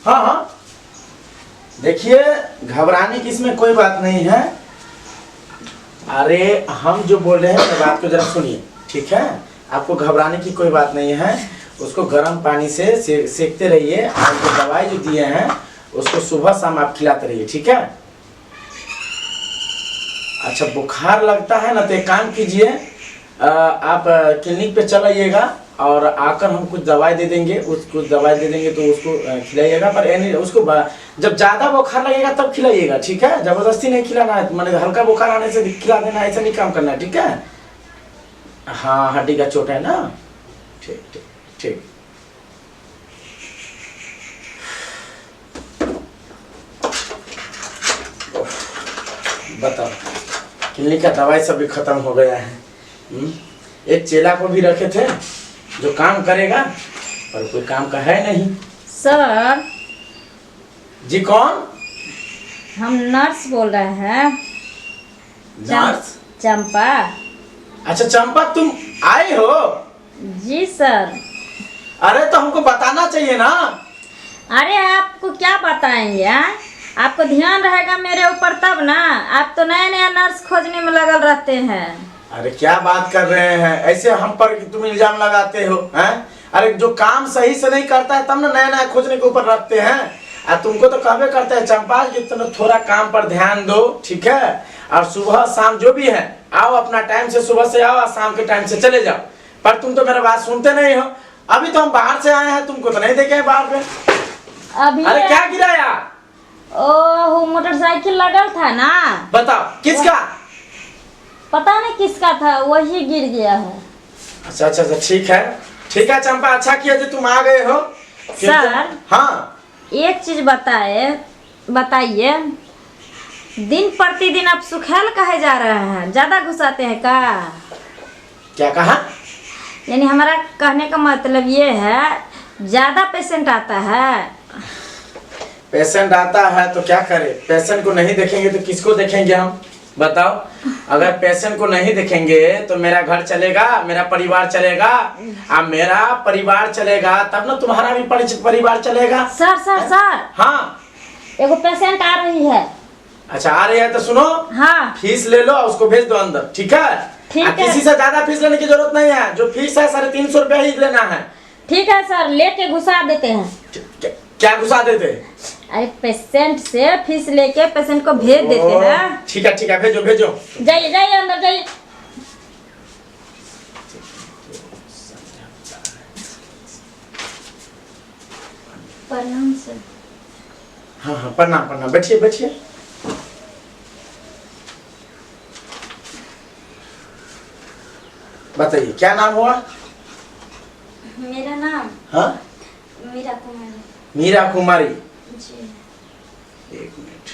हाँ हाँ, देखिए घबराने की इसमें कोई बात नहीं है। अरे हम जो बोल रहे हैं मेरी बात को जरा सुनिए, ठीक है? आपको घबराने की कोई बात नहीं है। उसको गर्म पानी से सेकते रहिए और जो दवाई जो दिए हैं उसको सुबह शाम आप खिलाते रहिए, ठीक है? अच्छा, बुखार लगता है ना तो एक काम कीजिए, आप क्लिनिक पे चलाइएगा और आकर हम कुछ दवाई दे देंगे, कुछ दवाई दे देंगे तो उसको खिलाइएगा। पर उसको जब ज़्यादा बुखार लगेगा तब खिलाइएगा, ठीक है? ज़बरदस्ती नहीं खिलाना है, मैंने हल्का बुखार आने से खिला देना, ऐसा नहीं काम करना है, ठीक है? हाँ, हड्डी का चोट है ना, ठीक ठीक ठीक। बताओ, क्लिनिक का दवाई सब भी खत्म हो गया है। एक चेला को भी रखे थे जो काम करेगा, पर कोई काम का है नहीं। सर जी कौन? हम नर्स बोल रहे हैं। नर्स? चंपा। अच्छा चंपा, तुम आए हो? जी सर। अरे तो हमको बताना चाहिए ना। अरे आपको क्या बताएंगे? आपको ध्यान रहेगा मेरे ऊपर तब ना। आप तो नया नया नर्स खोजने में लगल रहते हैं। अरे क्या बात कर रहे हैं, ऐसे हम पर तुम इल्जाम लगाते हो हैं? अरे जो काम सही से नहीं करता है तब ना नया नया खोजने के ऊपर रखते हैं। और तुमको तो कहबे करते हैं चंपा कि तुम थोड़ा काम पर ध्यान दो, ठीक है? और सुबह शाम जो भी है आओ, अपना टाइम से सुबह से आओ और शाम के टाइम से चले जाओ। पर तुम तो मेरा बात सुनते नहीं हो। अभी तो हम बाहर से आए हैं, तुमको तो नहीं देखे हैं बाहर पे। अभी अरे क्या गिराया? ओह, मोटरसाइकिल लगल था ना। बताओ किसका? पता नहीं किसका था, वही गिर गया है। अच्छा अच्छा अच्छा, ठीक है ठीक है चंपा, अच्छा किया जो तुम आ गए हो। सर हाँ, एक चीज बताइए, दिन प्रतिदिन आप सुखेल कहे जा रहे हैं, ज्यादा घुसाते हैं का? क्या कहा? यानी हमारा कहने का मतलब ये है, ज्यादा पेशेंट आता है। पेशेंट आता है तो क्या करे? पेशेंट को नहीं देखेंगे तो किसको देखेंगे हम? बताओ, अगर पेशेंट को नहीं देखेंगे तो मेरा घर चलेगा, मेरा परिवार चलेगा। अब मेरा परिवार चलेगा तब ना तुम्हारा भी परिवार चलेगा। सर सर सर, हाँ, एगो पेशेंट आ रही है। अच्छा आ रही है तो सुनो, हाँ फीस ले लो और उसको भेज दो अंदर, ठीक है? ठीक है। किसी से ज्यादा फीस लेने की जरूरत नहीं है, जो फीस है 350 रुपया ही लेना है। ठीक है सर, लेके घुसा देते हैं। क्या घुसा देते? अरे पेशेंट से फीस लेके पेशेंट को भेज देते हैं। ठीक है भेजो भेजो। जाइए जाइए अंदर जाइए। प्रणाम सर। हाँ हाँ, प्रणाम प्रणाम, बैठिए बैठिए। बताइए क्या नाम हुआ? मेरा नाम? हाँ, मीरा कुमारी। मीरा कुमारी। जी। एक मिनट।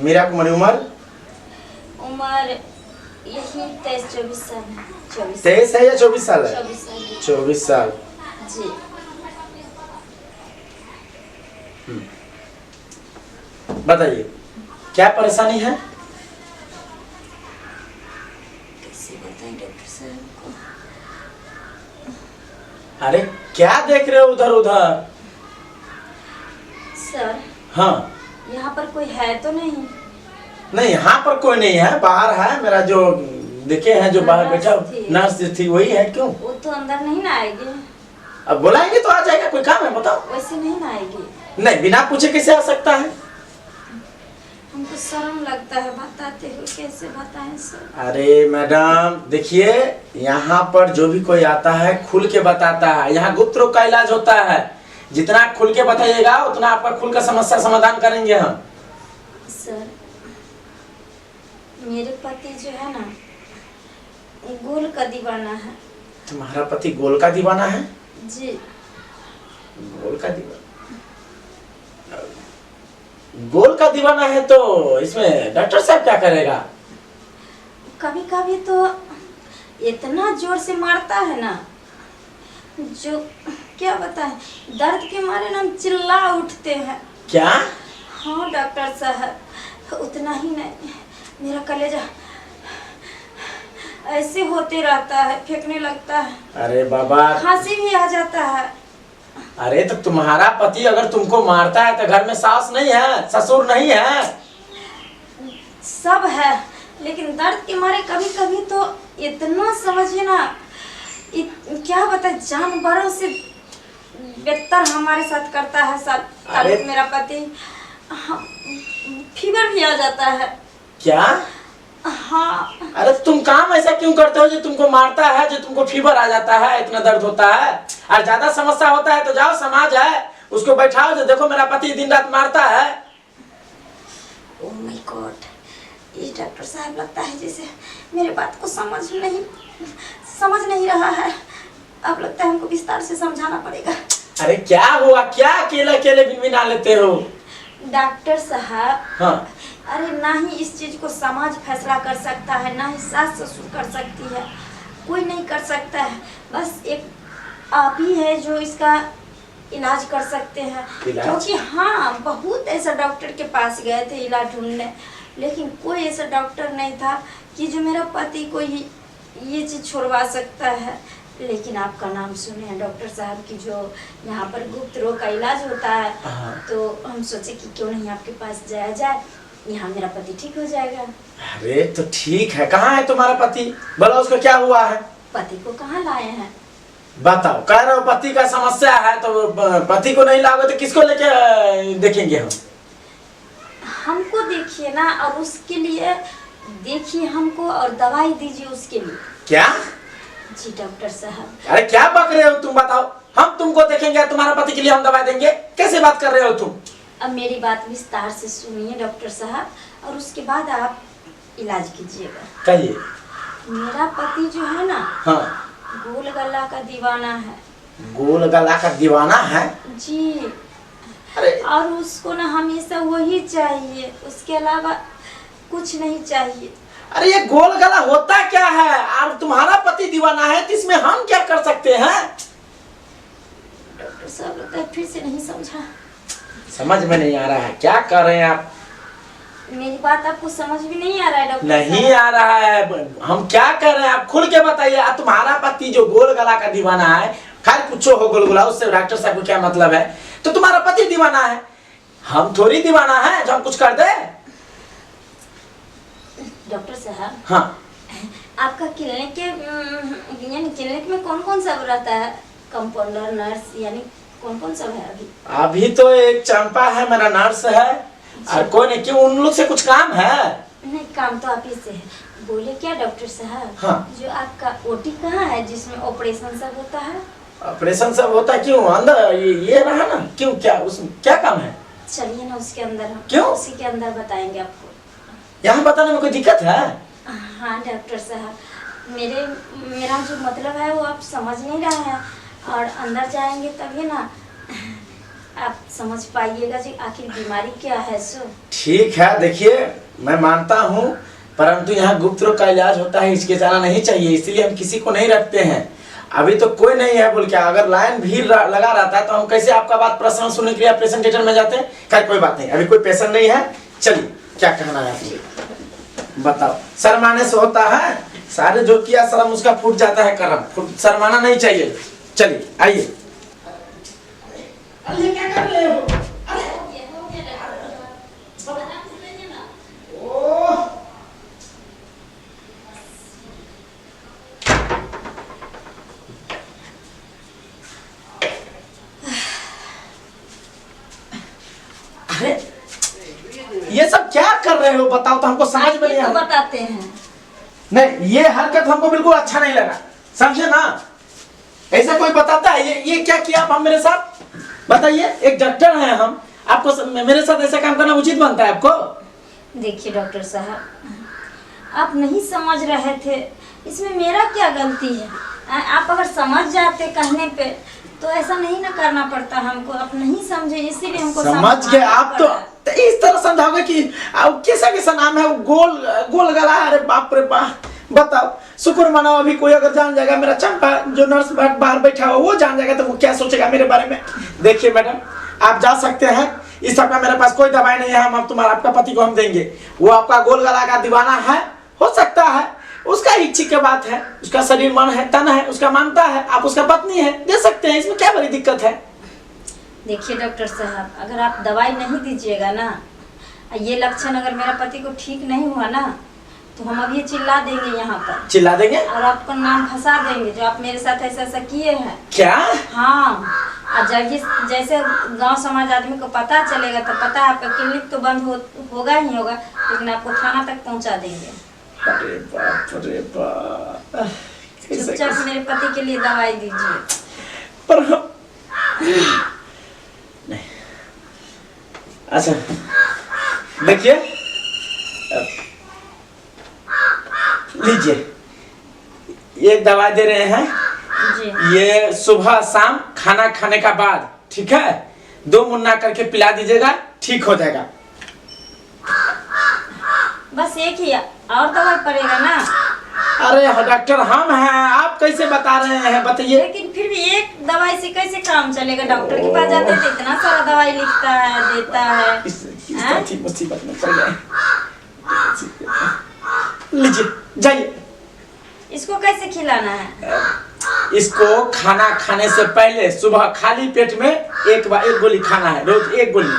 मीरा कुमारी, उम्र यही 23-24 साल है। 23 है या 24 साल है? 24 साल। 24 साल। जी। बताइए क्या परेशानी है? कैसे बताएं डॉक्टर साहब को? अरे क्या देख रहे हो उधर उधर? सर हाँ, यहाँ पर कोई है तो नहीं? नहीं यहाँ पर कोई नहीं है, बाहर है। मेरा जो देखे हैं जो बाहर बैठा नर्स थी वही है। क्यों? वो तो अंदर नहीं ना आएगी। अब बुलाएंगे तो आ जाएगा, कोई काम है बताओ। वैसे नहीं ना आएगी। नहीं, बिना पूछे कैसे आ सकता है? हमको शर्म लगता है, बताते हो कैसे बताएं सर? अरे मैडम देखिए, यहाँ पर जो भी कोई आता है खुल के बताता है। यहाँ गुप्त रोग का इलाज होता है, जितना खुल के बताइएगा उतना आपका खुल का समस्या समाधान करेंगे हम। सर मेरे पति जो है ना, गोल का दीवाना है। तुम्हारा पति गोल का दीवाना है? जी। गोल का दीवाना? गोल का दीवाना है तो इसमें डॉक्टर साहब क्या करेगा? कभी कभी तो इतना जोर से मारता है ना, जो क्या बताएं, दर्द के मारे ना हम चिल्ला उठते हैं। क्या? हाँ डॉक्टर साहब, उतना ही नहीं, मेरा कलेजा ऐसे होते रहता है, फेंकने लगता है, अरे बाबा, खांसी भी आ जाता है। अरे तो तुम्हारा पति अगर तुमको मारता है तो घर में सास नहीं है, ससुर नहीं है? सब है, लेकिन दर्द के मारे कभी कभी तो इतना समझिए ना, क्या बताए, जानवरों से बेहतर हमारे साथ करता है ताल्लुक मेरा पति। फीवर भी आ जाता है। क्या? हाँ। अरे तुम काम ऐसा क्यों करते हो जो तुमको मारता है, जो तुमको फीवर आ जाता है, इतना दर्द होता है? और ज्यादा समस्या होता है तो जाओ, समाज है उसको बैठाओ, जो देखो मेरा पति दिन रात मारता है। ओह माय गॉड, ये डॉक्टर साहब लगता है जैसे मेरे बात को समझ नहीं रहा है। अब लगता है हमको विस्तार से समझाना पड़ेगा। अरे क्या हुआ, क्या अकेले अकेले बिनबिना लेते हो? डॉक्टर साहब, हाँ, अरे ना ही इस चीज को समाज फैसला कर सकता है, ना ही सास ससुर कर सकती है, कोई नहीं कर सकता है। बस एक आप ही है जो इसका इलाज कर सकते हैं। क्योंकि हाँ, बहुत ऐसा डॉक्टर के पास गए थे इलाज ढूंढने, लेकिन कोई ऐसा डॉक्टर नहीं था कि जो मेरा पति को ये चीज़ छुड़वा सकता है। लेकिन आपका नाम सुने हैं डॉक्टर साहब की, जो यहाँ पर गुप्त रोग का इलाज होता है, तो हम सोचे कि क्यों नहीं आपके पास जाया जाए, यहाँ मेरा पति ठीक हो जाएगा। अरे तो ठीक है, कहाँ है तुम्हारा पति? बोलो उसको क्या हुआ है? पति को कहाँ लाए हैं? बताओ, कह रहे हो पति का समस्या है, तो पति को नहीं लाओगे तो किसको लेके देखेंगे हम? हमको देखिए ना, और उसके लिए देखिए हमको, और दवाई दीजिए उसके लिए। क्या? जी डॉक्टर साहब। अरे क्या बक रहे हो तुम? बताओ, हम तुमको देखेंगे, तुम्हारा पति के लिए हम दवा देंगे? कैसे बात कर रहे हो तुम? अब मेरी बात विस्तार से सुनिए डॉक्टर साहब, और उसके बाद आप इलाज कीजिएगा। कहिए। मेरा पति जो है ना, हाँ, गोल गला का दीवाना है। गोल गला का दीवाना है? जी। अरे और उसको ना हमेशा वही चाहिए, उसके अलावा कुछ नहीं चाहिए। अरे ये गोल गला होता क्या है? और तुम्हारा पति दीवाना है तो इसमें हम क्या कर सकते हैं? डॉक्टर साहब लगता है फिर से नहीं समझा। समझ में नहीं आ रहा है, क्या कर रहे हैं आप? मेरी बात आपको समझ भी नहीं आ रहा है डॉक्टर नहीं साहब? आ रहा है, हम क्या कर रहे हैं आप खुल के बताइए। तुम्हारा पति जो गोल गला का दीवाना है, खैर कुछ हो गोलगुला, उससे डॉक्टर साहब को क्या मतलब है? तो तुम्हारा पति दीवाना है, हम थोड़ी दीवाना है जो हम कुछ कर दे। डॉक्टर साहब, हाँ, आपका क्लिनिक यानी क्लिनिक में कौन कौन सब रहता है? कंपाउंडर, नर्स, यानी कौन कौन सब है अभी? अभी तो एक चंपा है, मेरा नर्स है, और कोई नहीं। क्यों, उन लोग से कुछ काम है? नहीं, काम तो आप ही से है। बोले क्या डॉक्टर साहब? हाँ। जो आपका ओटी कहाँ है जिसमें ऑपरेशन सब होता है? ऑपरेशन सब होता है? क्यों अंदर ये रहा ना, क्यों, क्या उसमें क्या काम है? चलिए ना उसके अंदर, हम क्यों? उसी के अंदर बताएंगे आपको। यहाँ बताने में कोई दिक्कत है? हाँ डॉक्टर साहब, मेरा जो मतलब है वो आप समझ नहीं रहे हैं, और अंदर जाएंगे तभी ना आप समझ पाइएगा जी आखिर बीमारी क्या है। सो ठीक है, देखिए मैं मानता हूँ, परंतु यहाँ गुप्त रोग का इलाज होता है, हिचकिचाना नहीं चाहिए, इसलिए हम किसी को नहीं रखते हैं। अभी तो कोई नहीं है बोल के, अगर लाइन भीड़ लगा रहता है तो हम कैसे आपका बात प्रश्न सुनने के लिए ऑपरेशन थिएटर में जाते हैं? खैर कोई बात नहीं, अभी कोई पेशेंट नहीं है। चलिए, क्या कहना है आपको बताओ। शर्माने से होता है, सारे जो किया शर्म उसका फूट जाता है करम, शर्माना नहीं चाहिए। चलिए आइए। अरे क्या कर रहे हो? अरे ये सब क्या कर रहे हो? बताओ तो, हमको समझ में नहीं आ तो रहा। बताते हैं। नहीं, ये हरकत हमको बिल्कुल अच्छा नहीं लगा, समझे ना? ऐसा कोई बताता है? ये क्या किया आप मेरे साथ? बताइए, एक डॉक्टर हैं हम, आपको मेरे साथ ऐसा काम करना उचित बनता है आपको? देखिए डॉक्टर साहब, आप नहीं समझ रहे थे, इसमें मेरा क्या गलती है? आप अगर समझ जाते कहने पे तो ऐसा नहीं ना करना पड़ता हमको। आप नहीं समझे, इसीलिए हमको समझ गए आप तो इस तरह समझाओगे कि कैसा कैसा नाम है वो, गोल गला। अरे बाप रे बाप, बताओ, शुक्र मनाओ अभी कोई अगर जान जाएगा, मेरा चंपा जो नर्स बाहर बैठा हुआ वो जान जाएगा तो वो क्या सोचेगा मेरे बारे में। देखिए मैडम, आप जा सकते हैं, इस समय मेरे पास कोई दवाई नहीं है, हम अब आपका पति को हम देंगे। वो आपका गोल गला का दीवाना है, हो सकता है उसका इच्छा की बात है, उसका शरीर मन है, तन है, उसका मानता है, आप उसका पत्नी है, दे सकते हैं, इसमें क्या बड़ी दिक्कत है। देखिए डॉक्टर साहब, अगर आप दवाई नहीं दीजिएगा ना, ये लक्षण अगर मेरा पति को ठीक नहीं हुआ ना, तो हम अब ये चिल्ला देंगे यहाँ पर, चिल्ला देंगे और आपका नाम फंसा देंगे जो आप मेरे साथ ऐसा ऐसा किए हैं। क्या? हाँ, और जैसे गांव समाज आदमी को पता चलेगा तो पता है आपका क्लिनिक तो बंद होगा ही होगा, लेकिन आपको थाना तक पहुंचा देंगे। अरे बाप रे बाप, चुपचाप मेरे पति के लिए दवाई दीजिए। पर नहीं, अच्छा देखिए, लीजिए, एक दवा दे रहे हैं जी। ये सुबह शाम खाना खाने का बाद, ठीक है, 2 मुन्ना करके पिला दीजिएगा, ठीक हो जाएगा। बस एक ही और दवाई पड़ेगा ना? अरे डॉक्टर हम हैं, आप कैसे बता रहे हैं, बताइए। लेकिन फिर भी एक दवाई से कैसे काम चलेगा? डॉक्टर के पास जाते हैं तो इतना सारा दवाई लिखता है, देता है। इस मुसीबत में पड़ गए। लीजिए, जाइए। इसको कैसे खिलाना है? इसको खाना खाने से पहले सुबह खाली पेट में एक गोली खाना है, रोज 1 गोली।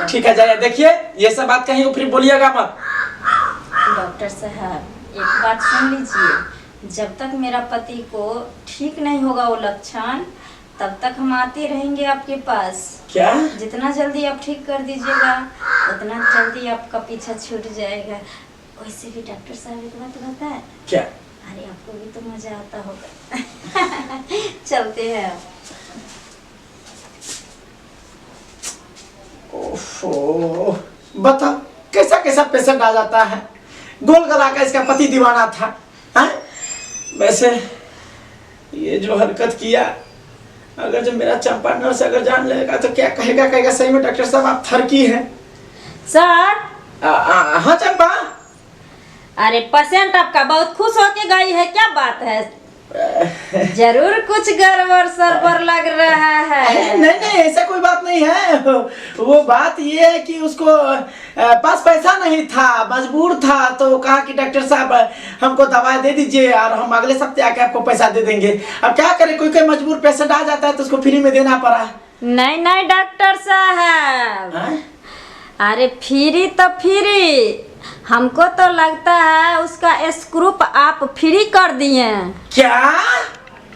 ठीक है, जाइए। देखिए, ये सब बात कहीं फिर बोलिएगा मत। डॉक्टर साहब, एक बात सुन लीजिए, जब तक मेरा पति को ठीक नहीं होगा वो लक्षण, तब तक हम आते रहेंगे आपके पास। क्या? जितना जल्दी आप ठीक कर दीजिएगा उतना जल्दी आपका पीछा छूट जाएगा। वैसे भी डॉक्टर साहब एक बात बता है। क्या? अरे आपको भी तो मजा आता होगा। चलते हैं। ओफो, बताओ कैसा कैसा पेशेंट आ जाता है। गोल गला का इसका पति दीवाना था, हैं? वैसे ये जो हरकत किया, अगर जो मेरा चंपा नर्स अगर जान लेगा तो क्या कहेगा सही में डॉक्टर साहब आप थरकी हैं। सर। हाँ चंपा। अरे पेशेंट आपका बहुत खुश होके गई है, क्या बात है? जरूर कुछ गड़बड़ सरबर लग रहा है। नहीं, ऐसा कोई बात नहीं है। वो बात ये है कि उसको पास पैसा नहीं था, मजबूर था, तो कहा कि डॉक्टर साहब हमको दवाई दे दीजिए और हम अगले सप्ताह आके आपको पैसा दे देंगे। अब क्या करें, कोई मजबूर पेशेंट आ जाता है तो उसको फ्री में देना पड़ा। नहीं डॉक्टर साहब, अरे फ्री तो फ्री, हमको तो लगता है उसका स्क्रूप आप फ्री कर दिए। क्या?